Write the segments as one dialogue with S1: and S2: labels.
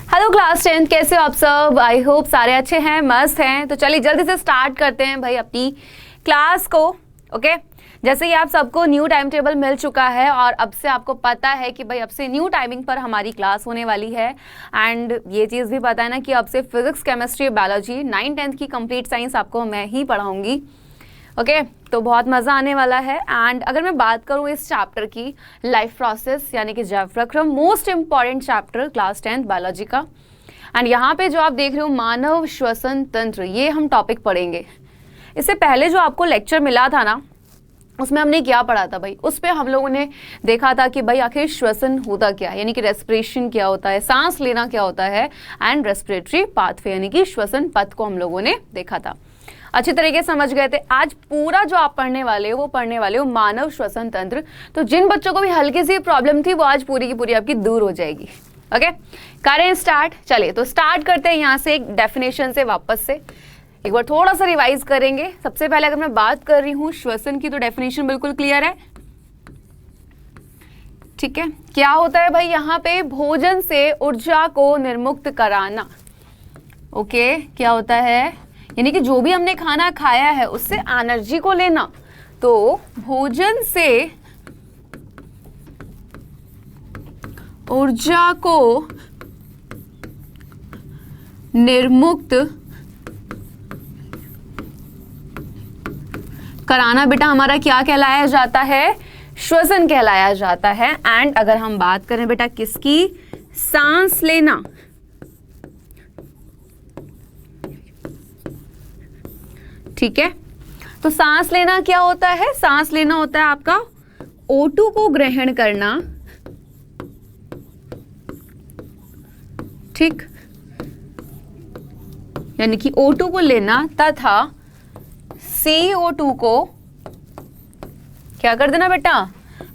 S1: Hello class 10, कैसे हो आप सब? आई होप सारे अच्छे हैं, मस्त हैं। तो चलिए जल्दी से स्टार्ट करते हैं भाई अपनी क्लास को। ओके, जैसे कि आप सबको न्यू टाइम टेबल मिल चुका है और अब से आपको पता है कि भाई अब से न्यू टाइमिंग पर हमारी क्लास होने वाली है। एंड ये चीज़ भी पता है ना कि अब से फिजिक्स, केमिस्ट्री, बायोलॉजी 9th-10th की कंप्लीट साइंस आपको मैं ही पढ़ाऊंगी। ओके, तो बहुत मज़ा आने वाला है। एंड अगर मैं बात करूँ इस चैप्टर की, लाइफ प्रोसेस यानी कि जैव प्रक्रम, most important chapter class 10th biology का। एंड यहाँ पे जो आप देख रहे हो मानव श्वसन तंत्र, ये हम टॉपिक पढ़ेंगे। इससे पहले जो आपको लेक्चर मिला था ना, उसमें हमने क्या पढ़ा था भाई? उस पर हम लोगों ने देखा था कि भाई आखिर श्वसन होता क्या है, यानी कि रेस्पिरेशन क्या होता है, सांस लेना क्या होता है, एंड रेस्पिरेटरी पाथवे यानी कि श्वसन पथ को हम लोगों ने देखा था। अच्छी तरीके से समझ गए थे। आज पूरा जो आप पढ़ने वाले हो वो पढ़ने वाले हो मानव श्वसन तंत्र। तो जिन बच्चों को भी हल्की सी प्रॉब्लम थी वो आज पूरी की पूरी आपकी दूर हो जाएगी। ओके, करें स्टार्ट। चलिए तो स्टार्ट करते हैं यहाँ से एक डेफिनेशन से, वापस से एक बार थोड़ा सा रिवाइज करेंगे। सबसे पहले अगर मैं बात कर रही हूँ श्वसन की, तो डेफिनेशन बिल्कुल क्लियर है। ठीक है, क्या होता है भाई यहाँ पे? भोजन से ऊर्जा को निर्मुक्त कराना। ओके, क्या होता है? यानी कि जो भी हमने खाना खाया है उससे एनर्जी को लेना। तो भोजन से ऊर्जा को निर्मुक्त कराना बेटा हमारा क्या कहलाया जाता है? श्वसन कहलाया जाता है। एंड अगर हम बात करें बेटा किसकी? सांस लेना। ठीक है, तो सांस लेना क्या होता है? सांस लेना होता है आपका O2 को ग्रहण करना। ठीक, यानी कि O2 को लेना तथा CO2 को क्या कर देना बेटा?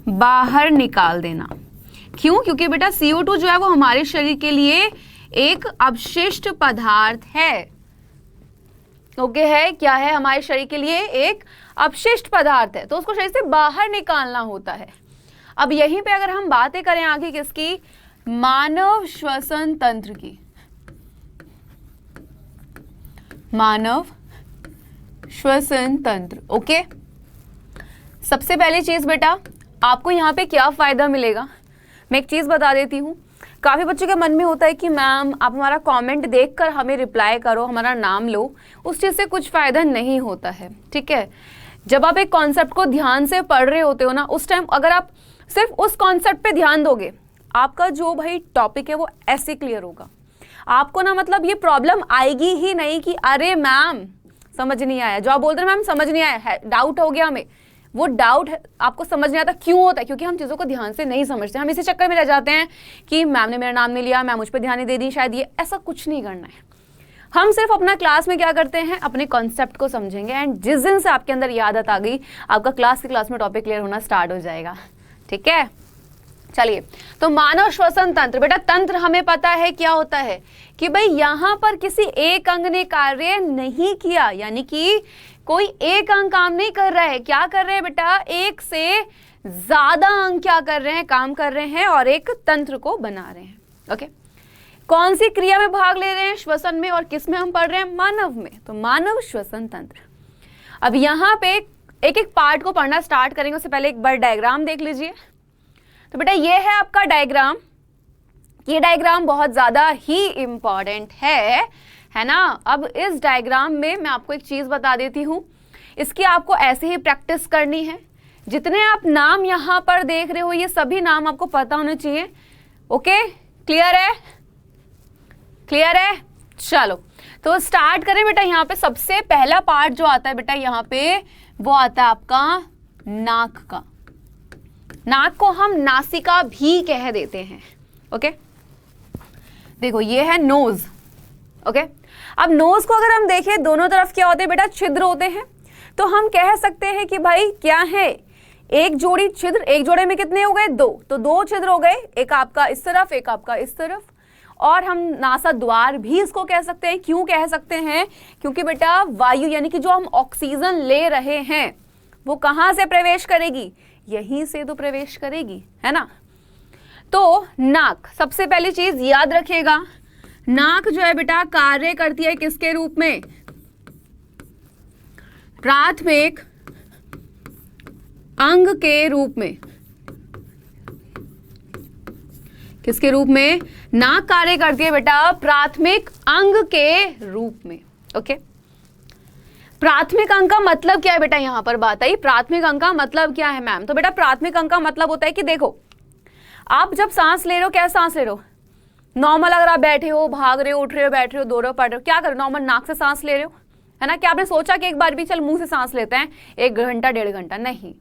S1: बाहर निकाल देना। क्यों? क्योंकि बेटा CO2 जो है वो हमारे शरीर के लिए एक अवशिष्ट पदार्थ है। ओके है, क्या है? हमारे शरीर के लिए एक अपशिष्ट पदार्थ है, तो उसको शरीर से बाहर निकालना होता है। अब यहीं पे अगर हम बातें करें आगे किसकी? मानव श्वसन तंत्र की। मानव श्वसन तंत्र। ओके, सबसे पहली चीज बेटा आपको यहाँ पे क्या फायदा मिलेगा, मैं एक चीज बता देती हूँ। काफ़ी बच्चों के मन में होता है कि मैम आप हमारा कमेंट देखकर हमें रिप्लाई करो, हमारा नाम लो। उस चीज़ से कुछ फ़ायदा नहीं होता है। ठीक है, जब आप एक कॉन्सेप्ट को ध्यान से पढ़ रहे होते हो ना, उस टाइम अगर आप सिर्फ उस कॉन्सेप्ट पे ध्यान दोगे, आपका जो भाई टॉपिक है वो ऐसे क्लियर होगा। आपको ना मतलब ये प्रॉब्लम आएगी ही नहीं कि अरे मैम समझ नहीं आया। जो आप बोलते हैं मैम समझ नहीं आया, डाउट हो गया हमें, वो डाउट आपको समझ नहीं आता। क्यों होता है? क्योंकि हम चीज़ों को ध्यान से नहीं समझते। हम इसी चक्कर में रह जाते हैं कि मैम ने मेरा नाम नहीं लिया, मैम मुझ पर ध्यान नहीं दे दी, शायद ये। ऐसा कुछ नहीं करना है। हम सिर्फ अपना क्लास में क्या करते हैं, अपने कॉन्सेप्ट को समझेंगे। एंड जिस दिन से आपके अंदर ये आदत आ गई, आपका क्लास में टॉपिक क्लियर होना स्टार्ट हो जाएगा। ठीक है, चलिए तो मानव श्वसन तंत्र बेटा, तंत्र हमें पता है क्या होता है कि भाई यहाँ पर किसी एक अंग ने कार्य नहीं किया, यानी कि कोई एक अंग काम नहीं कर रहा है। क्या कर रहे हैं बेटा? एक से ज्यादा अंग क्या कर रहे हैं? काम कर रहे हैं और एक तंत्र को बना रहे हैं। ओके, कौन सी क्रिया में भाग ले रहे हैं? श्वसन में। और किस में हम पढ़ रहे हैं? मानव में। तो मानव श्वसन तंत्र। अब यहाँ पे एक एक पार्ट को पढ़ना स्टार्ट करेंगे, उससे पहले एक बार डायग्राम देख लीजिए। तो बेटा ये है आपका डायग्राम। ये डायग्राम बहुत ज्यादा ही इंपॉर्टेंट है ना। अब इस डायग्राम में मैं आपको एक चीज बता देती हूँ, इसकी आपको ऐसे ही प्रैक्टिस करनी है। जितने आप नाम यहाँ पर देख रहे हो ये सभी नाम आपको पता होने चाहिए। ओके, क्लियर है? क्लियर है? चलो तो स्टार्ट करें बेटा। यहाँ पे सबसे पहला पार्ट जो आता है बेटा यहाँ पे, वो आता है आपका नाक का। नाक को हम नासिका भी कह देते हैं। ओके, देखो ये है नोज। ओके, अब नोज को अगर हम देखें, दोनों तरफ क्या होते हैं बेटा? छिद्र होते हैं। तो हम कह सकते हैं कि भाई क्या है? एक जोड़ी छिद्र। एक जोड़े में कितने हो गए? 2। तो 2 छिद्र हो गए, एक आपका इस तरफ, एक आपका इस तरफ। और हम नासा द्वार भी इसको कह सकते हैं। क्यों कह सकते हैं? क्योंकि बेटा वायु यानी कि जो हम ऑक्सीजन ले रहे हैं वो कहाँ से प्रवेश करेगी? यहीं से तो प्रवेश करेगी, है ना। तो नाक, सबसे पहली चीज याद रखिएगा, नाक जो है बेटा कार्य करती है किसके रूप में? प्राथमिक अंग के रूप में। किसके रूप में? नाक कार्य करती है बेटा प्राथमिक अंग के रूप में। ओके, प्राथमिक अंग का मतलब क्या है बेटा? यहां पर बात आई, प्राथमिक अंग का मतलब क्या है मैम? तो बेटा प्राथमिक अंग का मतलब होता है कि देखो, आप जब सांस ले रहे हो, क्या सांस ले रहे हो? नॉर्मल अगर आप बैठे हो, भाग रहे हो, उठ रहे हो, बैठ रहे हो, दो रहे हो, पढ़ रहे हो, क्या कर रहे हो? नॉर्मल नाक से सांस ले रहे हो, है ना? क्या आपने सोचा कि एक बार भी चल मुंह से सांस लेते हैं 1 घंटा 1.5 घंटा? नहीं,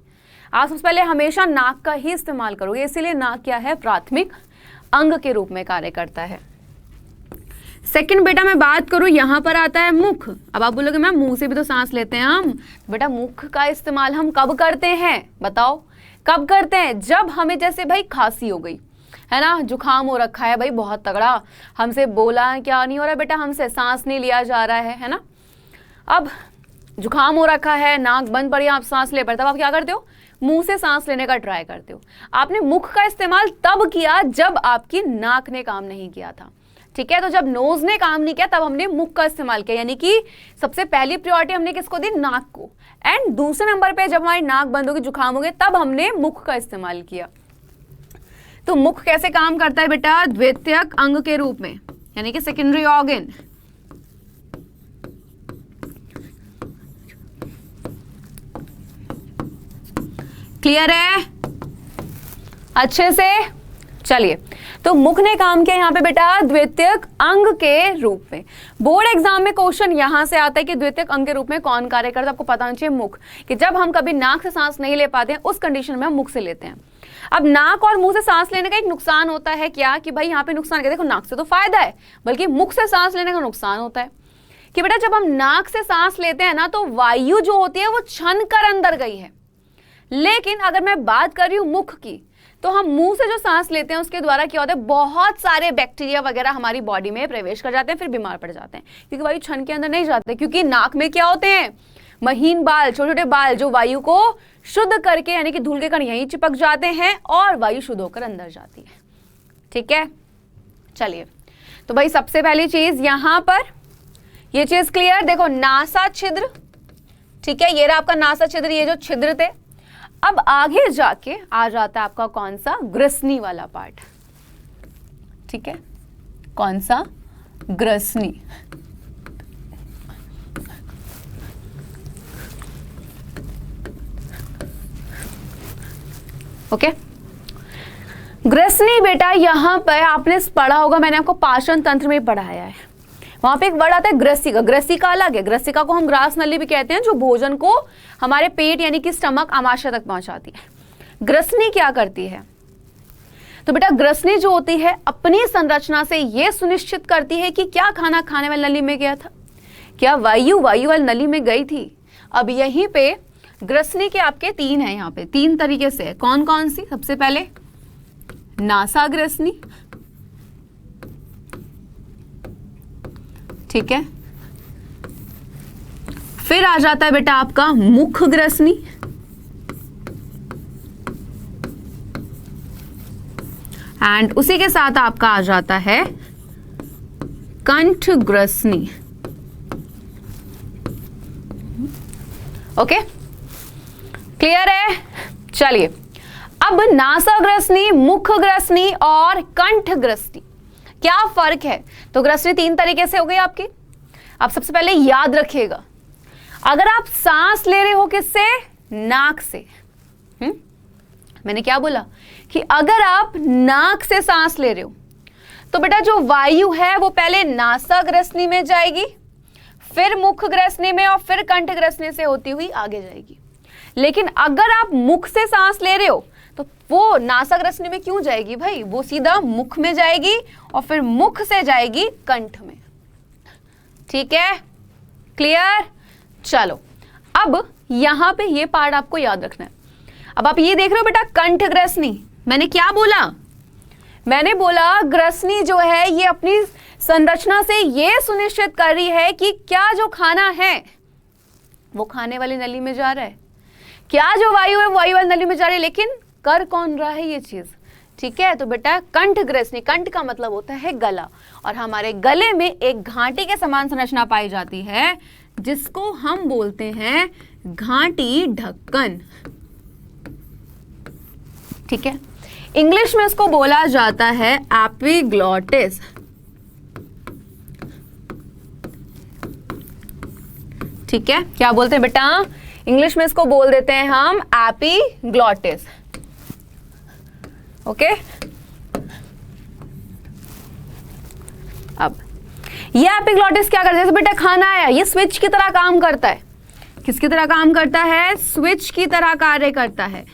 S1: आप सबसे पहले हमेशा नाक का ही इस्तेमाल करोगे। इसीलिए नाक क्या है? प्राथमिक अंग के रूप में कार्य करता है। सेकंड बेटा मैं बात करूं, यहां पर आता है मुख। अब आप बोलोगे मैम मुंह से भी तो सांस लेते हैं हम। बेटा मुख का इस्तेमाल हम कब करते हैं? बताओ कब करते हैं? जब हमें जैसे भाई खांसी हो गई है ना, जुकाम हो रखा है भाई बहुत तगड़ा, हमसे बोला क्या नहीं हो रहा है बेटा, हमसे सांस नहीं लिया जा रहा है ना। अब जुकाम हो रखा है, नाक बंद पड़ी, आप सांस ले पड़े, तब आप क्या करते हो? मुंह से सांस लेने का ट्राई करते हो। आपने मुख का इस्तेमाल तब किया जब आपकी नाक ने काम नहीं किया था, ठीक है? तो जब नोज ने काम नहीं किया तब हमने मुख का इस्तेमाल किया, यानी कि सबसे पहली प्रायोरिटी हमने किसको दी? नाक को। एंड दूसरे नंबर पे जब हमारी नाक बंद होगी, जुकाम हो गया, तब हमने मुख का इस्तेमाल किया। तो मुख कैसे काम करता है बेटा? द्वितीयक अंग के रूप में, यानी कि सेकेंडरी ऑर्गन। क्लियर है अच्छे से? चलिए, तो मुख ने काम किया यहाँ पे बेटा द्वितीयक अंग के रूप में। बोर्ड एग्जाम में क्वेश्चन यहां से आता है कि द्वितीयक अंग के रूप में कौन कार्य करता है? आपको पता होना चाहिए मुख, कि जब हम कभी नाक से सांस नहीं ले पाते हैं उस कंडीशन में हम मुख से लेते हैं। अब नाक और मुंह से सांस लेने का एक नुकसान होता है क्या? कि भाई यहाँ पे नुकसान क्या? देखो नाक से तो फायदा है, बल्कि मुख से सांस लेने का नुकसान होता है कि बेटा जब हम नाक से सांस लेते हैं ना, तो वायु जो होती है वो छन कर अंदर गई है। लेकिन अगर मैं बात कर रही हूं मुख की, तो हम मुंह से जो सांस लेते हैं उसके द्वारा क्या होता है? बहुत सारे बैक्टीरिया वगैरह हमारी बॉडी में प्रवेश कर जाते हैं, फिर बीमार पड़ जाते हैं, क्योंकि वायु छन के अंदर नहीं जाते। क्योंकि नाक में क्या होते हैं? महीन बाल, छोटे छोटे बाल, जो वायु को शुद्ध करके, यानी कि धूल के कण यहीं चिपक जाते हैं और वायु शुद्ध होकर अंदर जाती है। ठीक है, चलिए, तो भाई सबसे पहली चीज यहां पर ये चीज क्लियर। देखो नासा छिद्र, ठीक है, ये रहा आपका नासा छिद्र, ये जो छिद्र थे। अब आगे जाके आ जाता है आपका कौन सा? ग्रसनी वाला पार्ट। ठीक है, कौन सा? ग्रसनी। ओके, ग्रसनी बेटा यहां पर आपने पढ़ा होगा, मैंने आपको पाचन तंत्र में पढ़ाया है। वहां पे एक वर्ड आता है ग्रसिका। ग्रसिका अलग है, ग्रसिका को हम ग्रास नली भी कहते हैं, जो भोजन को हमारे पेट यानी कि स्टमक आमाशय तक पहुंचाती है। ग्रसनी क्या करती है? तो बेटा ग्रसनी जो होती है अपनी संरचना से यह सुनिश्चित करती है कि क्या खाना खाने वाली नली में गया था, क्या वायु वाली नली में गई थी। अब यहीं पे ग्रसनी के आपके 3 है, यहाँ पे 3 तरीके से है। कौन कौन सी? सबसे पहले नासा ग्रसनी, ठीक है, फिर आ जाता है बेटा आपका मुख ग्रसनी, एंड उसी के साथ आपका आ जाता है कंठ ग्रसनी। ओके, क्लियर है? चलिए, अब नासा ग्रसनी, मुख ग्रसनी और कंठ ग्रसनी क्या फर्क है? तो ग्रसनी 3 तरीके से हो गई आपकी। आप सबसे पहले याद रखिएगा, अगर आप सांस ले रहे हो किससे? नाक से। मैंने क्या बोला कि अगर आप नाक से सांस ले रहे हो तो बेटा जो वायु है वो पहले नासा ग्रसनी में जाएगी, फिर मुख ग्रसनी में और फिर कंठ ग्रसनी से होती हुई आगे जाएगी। लेकिन अगर आप मुख से सांस ले रहे हो तो वो नासा ग्रसनी में क्यों जाएगी भाई? वो सीधा मुख में जाएगी और फिर मुख से जाएगी कंठ में। ठीक है, क्लियर? चलो, अब यहां पे ये पार्ट आपको याद रखना है। अब आप ये देख रहे हो बेटा कंठ ग्रसनी, मैंने क्या बोला? मैंने बोला ग्रसनी जो है ये अपनी संरचना से ये सुनिश्चित कर रही है कि क्या जो खाना है वो खाने वाली नली में जा रहा है, क्या जो वायु है वायु वाली नली में जा रही है। लेकिन कर कौन रहा है ये चीज? ठीक है। तो बेटा कंठ ग्रसनी, कंठ का मतलब होता है गला, और हमारे गले में एक घाटी के समान संरचना पाई जाती है जिसको हम बोलते हैं घाटी ढक्कन। ठीक है, इंग्लिश में इसको बोला जाता है एपिग्लॉटिस। ठीक है, क्या बोलते हैं बेटा, इंग्लिश में इसको बोल देते हैं हम एपिग्लॉटिस। ओके, अब ये एपिग्लॉटिस क्या करता है, जैसे बेटा खाना आया, ये स्विच की तरह काम करता है। किसकी तरह काम करता है, स्विच की तरह कार्य करता है।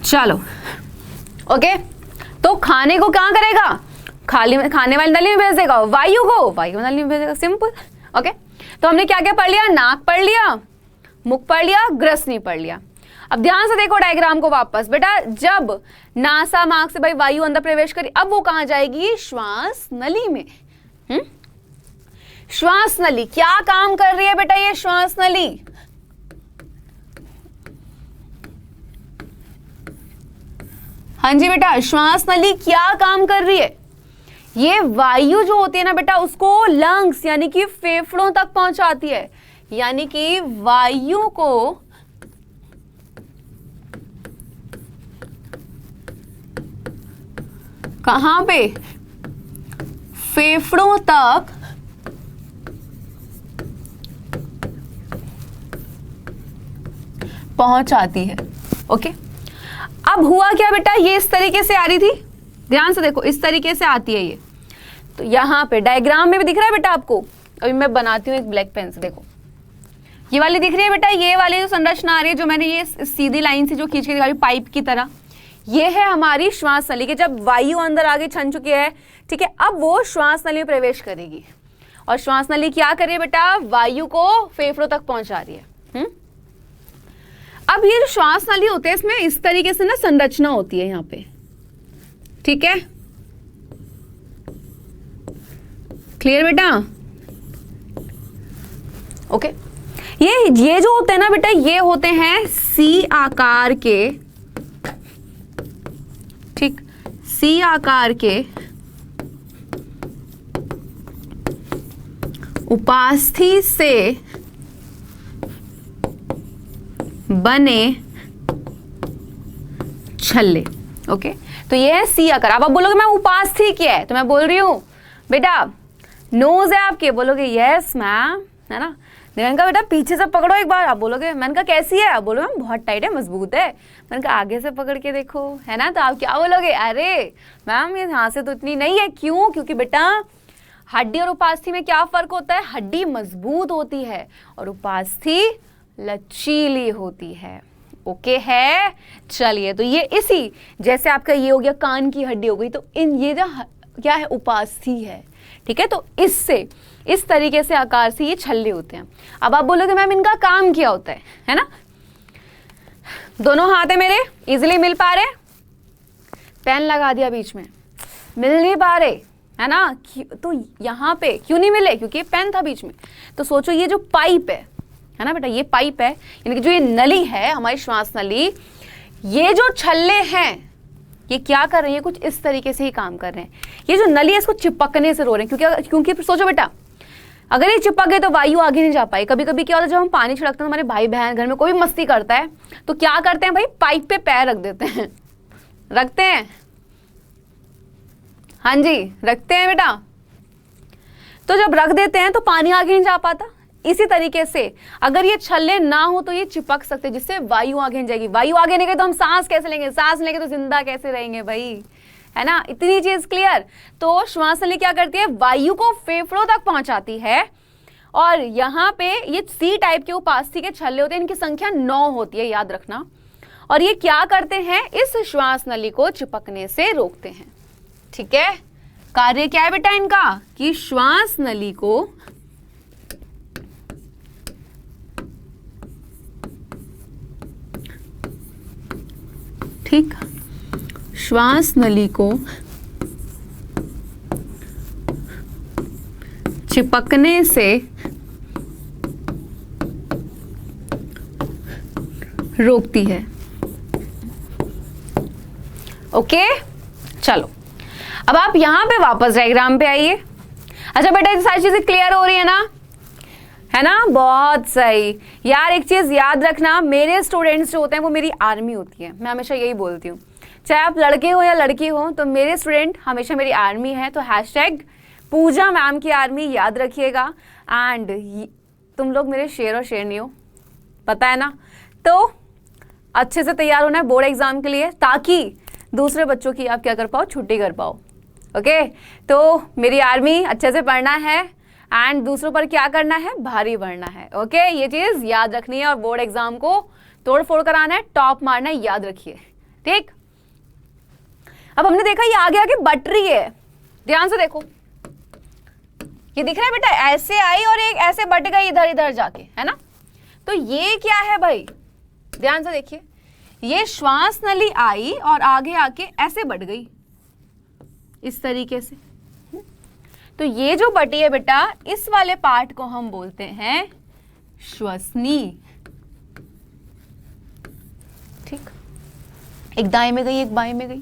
S1: चलो ओके, तो खाने को क्या करेगा, खाने वाली नली में भेज देगा, वायु को वायु नली में भेजेगा, सिंपल। ओके, तो हमने क्या क्या पढ़ लिया, नाक पढ़ लिया, मुख पढ़ लिया, ग्रसनी पढ़ लिया। अब ध्यान से देखो डायग्राम को वापस। बेटा जब नासा मार्ग से भाई वायु अंदर प्रवेश करी, अब वो कहां जाएगी, श्वास नली में। श्वास नली क्या काम कर रही है बेटा, ये श्वास नली हाँ जी बेटा, श्वास नली क्या काम कर रही है, ये वायु जो होती है ना बेटा उसको लंग्स यानी कि फेफड़ों तक पहुंचाती है, यानी कि वायु को कहां पे, फेफड़ों तक पहुंचाती है। ओके, अब हुआ क्या बेटा, ये इस तरीके से आ रही थी, ध्यान से देखो इस तरीके से आती है ये, तो यहां पे डायग्राम में भी दिख रहा है बेटा आपको, अभी मैं बनाती हूँ एक ब्लैक पेन से, देखो ये वाली दिख रही है बेटा, ये वाली जो संरचना आ रही है, जो मैंने ये सीधी लाइन से जो खींच के दिखा रही पाइप की तरह, ये है हमारी श्वास नली के, जब वायु अंदर आगे छन चुकी है, ठीक है, अब वो श्वास नली में प्रवेश करेगी, और श्वास नली क्या कर रही है बेटा, वायु को फेफड़ों तक पहुंचा रही है। अब ये जो श्वास नली होते हैं इसमें इस तरीके से ना संरचना होती है यहाँ पे, ठीक है, क्लियर बेटा। ओके, ये जो होते हैं ना बेटा, ये होते हैं सी आकार के, ठीक, सी आकार के उपास्थि से बने छल्ले। ओके, तो ये है सी आकार। अब आप बोलोगे मैं उपास्थि क्या है, तो मैं बोल रही हूं बेटा नोज है आपके, बोलोगे यस मैम, है ना, मैंने कहा बेटा पीछे से पकड़ो एक बार, आप बोलोगे, मैंने कहा कैसी है, आप बोलोगे मैम बहुत टाइट है, मजबूत है, मैंने कहा आगे से पकड़ के देखो, है ना, तो आप क्या बोलोगे, अरे मैम ये यहाँ से तो इतनी नहीं है, क्यों, क्योंकि बेटा हड्डी और उपास्थि में क्या फर्क होता है, हड्डी मजबूत होती है और उपास्थि लचीली होती है। ओके है, चलिए, तो ये इसी जैसे आपका ये हो गया कान की हड्डी हो गई, तो इन ये जो क्या है उपास्थि है, ठीक है, तो इससे इस तरीके से आकार से ये छल्ले होते हैं। अब आप बोलोगे मैम इनका काम क्या होता है ना, दोनों हाथ है मेरे, इजिली मिल पा रहे, पेन लगा दिया बीच में, मिल नहीं पा रहे, है ना, तो यहाँ पे क्यों नहीं मिले, क्योंकि पेन था बीच में। तो सोचो ये जो पाइप है ना बेटा, ये पाइप है, यानी कि जो ये नली है हमारी श्वास नली, ये जो छल्ले हैं ये क्या कर रहे हैं, कुछ इस तरीके से ही काम कर रहे हैं। ये जो नली है इसको चिपकने से रो रहे हैं, क्योंकि सोचो बेटा अगर ये चिपक गए तो वायु आगे नहीं जा पाई। कभी कभी क्या होता है, जब हम पानी छिड़कते हैं, हमारे भाई बहन घर में कोई भी मस्ती करता है तो क्या करते हैं भाई, पाइप पे पैर रख देते हैं, रखते हैं, हाँ जी रखते हैं बेटा, तो जब रख देते हैं तो पानी आगे नहीं जा पाता। इसी तरीके से अगर ये छल्ले ना हो तो ये चिपक सकते, जिससे वायु आगे नहीं जाएगी, वायु आगे नहीं गई तो हम सांस कैसे लेंगे, सांस लेंगे तो जिंदा कैसे रहेंगे भाई, है ना, इतनी चीज क्लियर। तो श्वास नली क्या करती है, वायु को फेफड़ों तक पहुंचाती है, और यहाँ पे ये सी टाइप के उपास्थि के छल्ले होते हैं, इनकी संख्या 9 होती है, याद रखना, और ये क्या करते हैं, इस श्वास नली को चिपकने से रोकते हैं। ठीक है, कार्य क्या है बेटा इनका, कि श्वास नली को ठीक, श्वास नली को चिपकने से रोकती है। ओके, चलो अब आप यहां पे वापस डायग्राम पे आइए। अच्छा बेटा, ये सारी चीजें क्लियर हो रही है ना? है ना? बहुत सही यार। एक चीज याद रखना, मेरे स्टूडेंट्स जो होते हैं वो मेरी आर्मी होती है। मैं हमेशा यही बोलती हूँ, चाहे आप लड़के हो या लड़की हो, तो मेरे स्टूडेंट हमेशा मेरी आर्मी है। तो हैशटैग पूजा मैम की आर्मी याद रखिएगा। एंड तुम लोग मेरे शेर और शेरनी हो, पता है ना? तो अच्छे से तैयार होना है बोर्ड एग्जाम के लिए, ताकि दूसरे बच्चों की आप क्या कर पाओ, छुट्टी कर पाओ। ओके, तो मेरी आर्मी अच्छे से पढ़ना है एंड दूसरों पर क्या करना है, भारी बढ़ना है। ओके, ये चीज याद रखनी है और बोर्ड एग्जाम को तोड़ फोड़ कर आना है, टॉप मारना है, याद रखिए। ठीक, अब हमने देखा ये आगे आगे बट रही है, ध्यान से देखो। ये दिख रहा है बेटा, ऐसे आई और एक ऐसे बट गई इधर इधर जाके, है ना? तो ये क्या है भाई, ध्यान से देखिए। ये श्वास नली आई और आगे आके ऐसे बट गई इस तरीके से। तो ये जो बटी है बेटा, इस वाले पार्ट को हम बोलते हैं श्वसनी। ठीक, एक दाएं में गई एक बाएं में गई।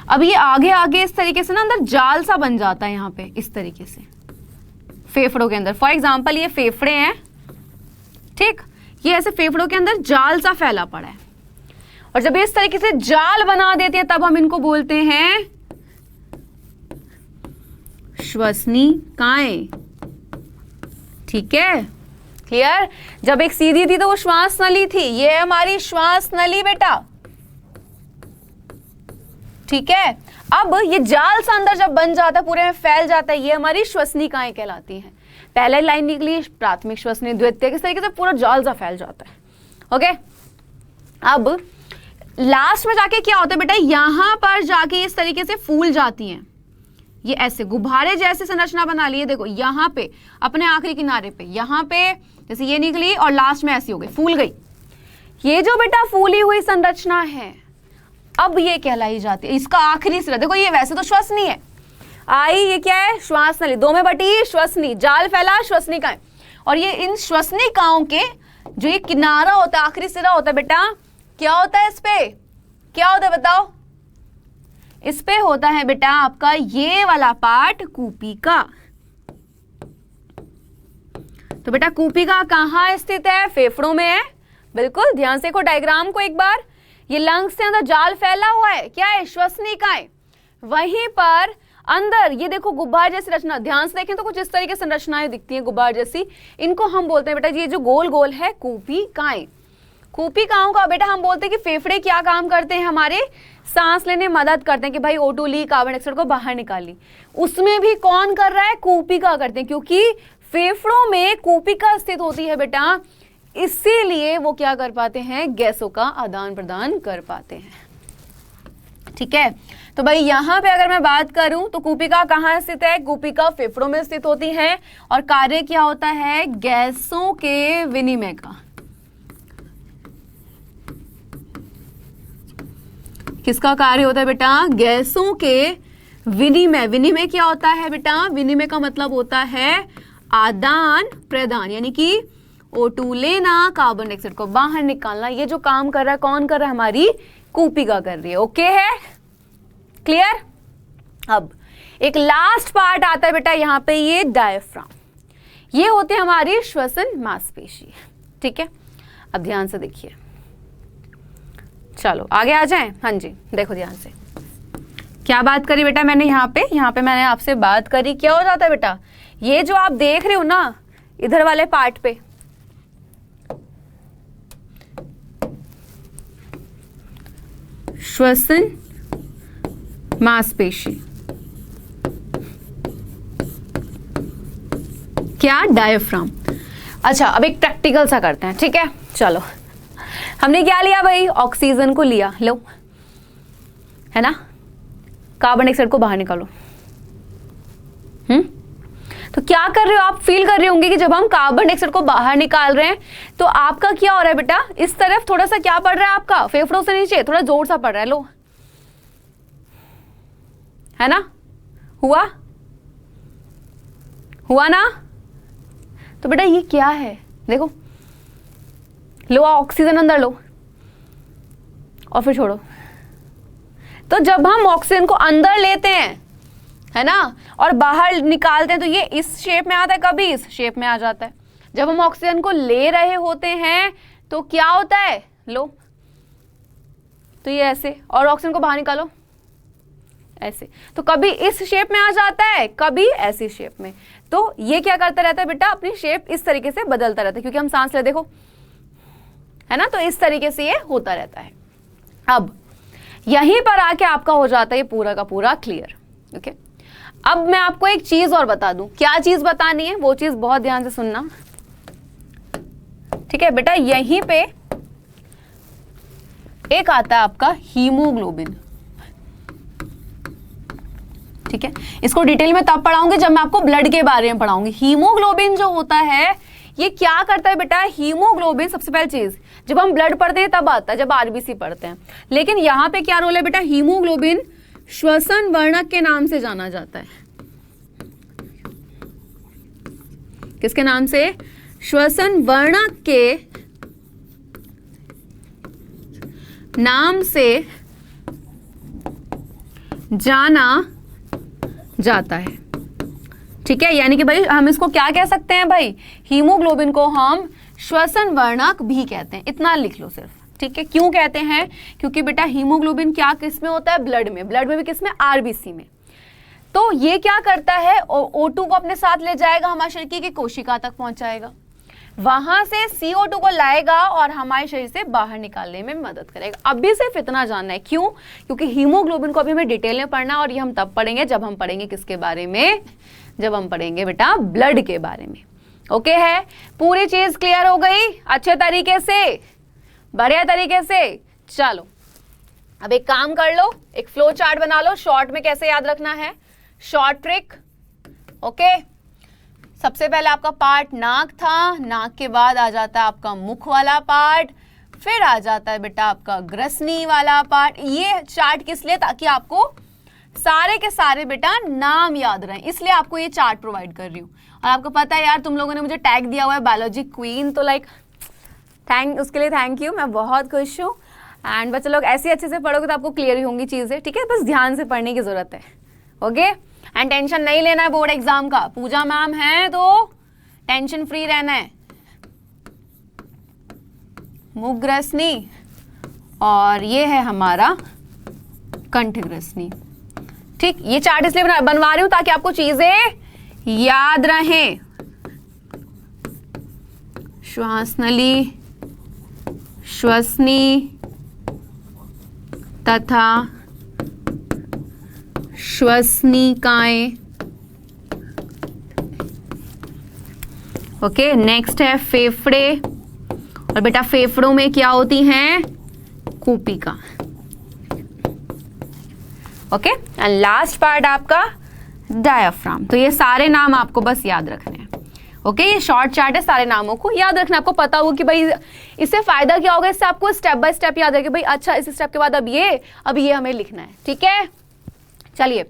S1: अब ये आगे आगे इस तरीके से ना अंदर जाल सा बन जाता है यहाँ पे, इस तरीके से फेफड़ों के अंदर। फॉर एग्जाम्पल ये फेफड़े हैं, ठीक, ये ऐसे फेफड़ों के अंदर जाल सा फैला पड़ा है। और जब ये इस तरीके से जाल बना देते हैं तब हम इनको बोलते हैं श्वसनिकाएं। ठीक है, क्लियर? जब एक सीधी थी तो वो श्वास नली थी, ये हमारी श्वास नली बेटा। ठीक है, अब ये जाल सा अंदर जब बन जाता है, पूरे में फैल जाता है, ये हमारी श्वसनिकाएं कहलाती हैं। पहले लाइन निकली प्राथमिक श्वसनी, द्वितीय, किस तरीके से पूरा जाल सा फैल जाता है। ओके, अब लास्ट में जाके क्या होता है बेटा, यहां पर जाके इस तरीके से फूल जाती हैं, ये ऐसे गुब्बारे जैसे संरचना बना ली है। देखो यहाँ पे अपने आखिरी किनारे पे, यहाँ पे जैसे ये निकली और लास्ट में ऐसी हो गई, फूल गई। ये जो बेटा फूली हुई संरचना है, अब ये कहलाई जाती है, इसका आखिरी सिरा। देखो ये वैसे तो श्वसनी है, आई ये क्या है, श्वास नली, दो में बटी श्वसनी, जाल फैला श्वसनिकाएं। और ये इन श्वसनिकाओं के जो ये किनारा होता है, आखिरी सिरा होता है बेटा, क्या होता है इस पे, क्या होता है बताओ? इस पे होता है बेटा आपका ये वाला पार्ट कूपिका। तो बेटा कूपिका कहाँ स्थित है, फेफड़ों में है। बिल्कुल, ध्यान से देखो डायग्राम को एक बार। ये लंग्स के अंदर जाल फैला हुआ है, क्या है, श्वसनिकाएं। वहीं पर अंदर ये देखो गुब्बार जैसी रचना, ध्यान से देखें तो कुछ इस तरीके से रचनाएं दिखती हैं गुब्बार जैसी। इनको हम बोलते हैं बेटा, ये जो गोल गोल है कूपिकाएं। कूपिकाओं का बेटा हम बोलते हैं कि फेफड़े क्या काम करते हैं, हमारे सांस लेने में मदद करते हैं कि भाई O2 ली, कार्बन डाइऑक्साइड को बाहर निकाली। उसमें भी कौन कर रहा है, कूपिका करते हैं, क्योंकि फेफड़ों में कूपिका स्थित होती है बेटा, इसीलिए वो क्या कर पाते हैं, गैसों का आदान प्रदान कर पाते हैं। ठीक है, तो भाई यहां पे अगर मैं बात करूं तो कूपिका कहां स्थित है, कूपिका फेफड़ों में स्थित होती है और कार्य क्या होता है, गैसों के विनिमय का। किसका कार्य होता है बेटा, गैसों के विनिमय। विनिमय क्या होता है बेटा, विनिमय का मतलब होता है आदान प्रदान, यानी कि O2 लेना, कार्बन डाइऑक्साइड को बाहर निकालना। ये जो काम कर रहा है, कौन कर रहा है, हमारी कूपिका कर रही है। ओके है, क्लियर? अब एक लास्ट पार्ट आता है बेटा यहाँ पे, ये डायफ्राम। ये होते हैं हमारी श्वसन मांसपेशी। ठीक है, अब ध्यान से देखिए, चलो आगे आ जाएं। हाँ जी, देखो ध्यान से, क्या बात करी बेटा मैंने यहाँ पे मैंने आपसे बात करी, क्या हो जाता है बेटा, ये जो आप देख रहे हो ना इधर वाले पार्ट पे, श्वसन मांसपेशी, क्या, डायफ्राम। अच्छा, अब एक प्रैक्टिकल सा करते हैं। ठीक है, चलो, हमने क्या लिया भाई, ऑक्सीजन को लिया, लो, है ना, कार्बन डाइऑक्साइड को बाहर निकालो। तो क्या कर रहे हो आप, फील कर रहे होंगे कि जब हम कार्बन डाइऑक्साइड को बाहर निकाल रहे हैं तो आपका क्या हो रहा है बेटा, इस तरफ थोड़ा सा क्या पड़ रहा है आपका, फेफड़ों से नीचे थोड़ा जोर सा पड़ रहा है, लो, है ना, हुआ, हुआ ना? तो बेटा ये क्या है, देखो, लो ऑक्सीजन अंदर लो और फिर छोड़ो। तो जब हम ऑक्सीजन को अंदर लेते हैं, है ना, और बाहर निकालते हैं, तो ये इस शेप में आता है, कभी इस शेप में आ जाता है। जब हम ऑक्सीजन को ले रहे होते हैं तो क्या होता है, लो, तो ये ऐसे, और ऑक्सीजन को बाहर निकालो ऐसे, तो कभी इस शेप में आ जाता है, कभी ऐसी शेप में। तो ये क्या करता रहता है बेटा, अपनी शेप इस तरीके से बदलता रहता है, क्योंकि हम सांस ले, देखो, है ना, तो इस तरीके से ये होता रहता है। अब यहीं पर आके आपका हो जाता है ये पूरा का पूरा क्लियर। ओके, अब मैं आपको एक चीज और बता दूं। क्या चीज बतानी है, वो चीज बहुत ध्यान से सुनना, ठीक है बेटा। यहीं पे एक आता है आपका हीमोग्लोबिन, ठीक है। इसको डिटेल में तब पढ़ाऊंगी जब मैं आपको ब्लड के बारे में पढ़ाऊंगी। हीमोग्लोबिन जो होता है ये क्या करता है बेटा, हीमोग्लोबिन सबसे पहली चीज जब हम ब्लड पढ़ते हैं तब आता है, जब आरबीसी पढ़ते हैं। लेकिन यहां पे क्या रोल है बेटा, हीमोग्लोबिन श्वसन वर्णक के नाम से जाना जाता है। किसके नाम से, श्वसन वर्णक के नाम से जाना जाता है, ठीक है। यानी कि भाई हम इसको क्या कह सकते हैं भाई, हीमोग्लोबिन को हम श्वसन वर्णक भी कहते हैं। इतना लिख लो सिर्फ, ठीक है। क्यों कहते हैं, क्योंकि बेटा हीमोग्लोबिन क्या किस में होता है, ब्लड में, ब्लड में भी किस में, आरबीसी में। तो ये क्या करता है, O2 को अपने साथ ले जाएगा, हमारे शरीर की कोशिका तक पहुंचाएगा, वहां से CO2 को लाएगा और हमारे शरीर से बाहर निकालने में मदद करेगा। अभी सिर्फ इतना जानना है, क्यों, क्योंकि हीमोग्लोबिन को अभी हमें डिटेल में पढ़ना, और ये हम तब पढ़ेंगे जब हम पढ़ेंगे किसके बारे में, जब हम पढ़ेंगे बेटा ब्लड के बारे में। ओके है, पूरी चीज क्लियर हो गई अच्छे तरीके से, बढ़िया तरीके से। चलो अब एक काम कर लो, एक फ्लो चार्ट बना लो, शॉर्ट में कैसे याद रखना है, शॉर्ट ट्रिक। ओके, सबसे पहले आपका पार्ट नाक था, नाक के बाद आ जाता है आपका मुख वाला पार्ट, फिर आ जाता है बेटा आपका ग्रसनी वाला पार्ट। ये चार्ट किस लिए, ताकि आपको सारे के सारे बेटा नाम याद रहे, इसलिए आपको ये चार्ट प्रोवाइड कर रही हूँ। और आपको पता है यार, तुम लोगों ने मुझे टैग दिया हुआ है बायोलॉजी क्वीन, तो लाइक उसके लिए थैंक यू, मैं बहुत खुश हूँ। एंड बच्चे लोग ऐसे अच्छे से पढ़ोगे तो आपको क्लियर ही होंगी चीजें, ठीक है। बस ध्यान से पढ़ने की जरूरत है। ओके, एंड टेंशन नहीं लेना है बोर्ड एग्जाम का, पूजा मैम है तो टेंशन फ्री रहना है। मुखग्रसनी और ये है हमारा कंठग्रसनी, ठीक। ये चार्ट इसलिए बनवा रही हूं ताकि आपको चीजें याद रहें। श्वास नली, श्वसनी तथा श्वसनिकाएं। ओके, नेक्स्ट है फेफड़े, और बेटा फेफड़ों में क्या होती हैं, कूपिका। ओके, एंड लास्ट पार्ट आपका डायाफ्राम। तो ये सारे नाम आपको बस याद रखने हैं। ओके, ये शॉर्ट चार्ट है, सारे नामों को याद रखना। आपको पता होगा कि भाई इससे फायदा क्या होगा, इससे आपको स्टेप बाय स्टेप याद रखे भाई, अच्छा इस स्टेप के बाद अब ये हमें लिखना है, ठीक है। चलिए,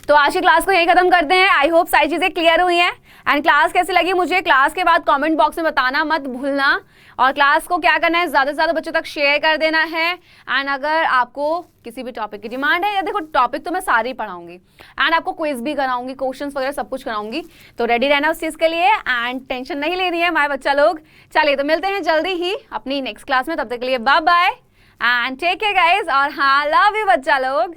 S1: तो आज की क्लास को यही खत्म करते हैं। आई होप सारी चीजें क्लियर हुई हैं। एंड क्लास कैसी लगी मुझे क्लास के बाद कमेंट बॉक्स में बताना मत भूलना। और क्लास को क्या करना है, ज्यादा से ज्यादा बच्चों तक शेयर कर देना है। एंड अगर आपको किसी भी टॉपिक की डिमांड है, या देखो टॉपिक तो मैं सारे ही पढ़ाऊंगी, एंड आपको क्विज भी कराऊंगी, क्वेश्चंस वगैरह सब कुछ कराऊंगी, तो रेडी रहना उस चीज के लिए। एंड टेंशन नहीं लेनी है हमारे बच्चा लोग। चलिए, तो मिलते हैं जल्दी ही अपनी नेक्स्ट क्लास में, तब तक के लिए bye bye and take care guys. और हाँ, लव यू बच्चा लोग।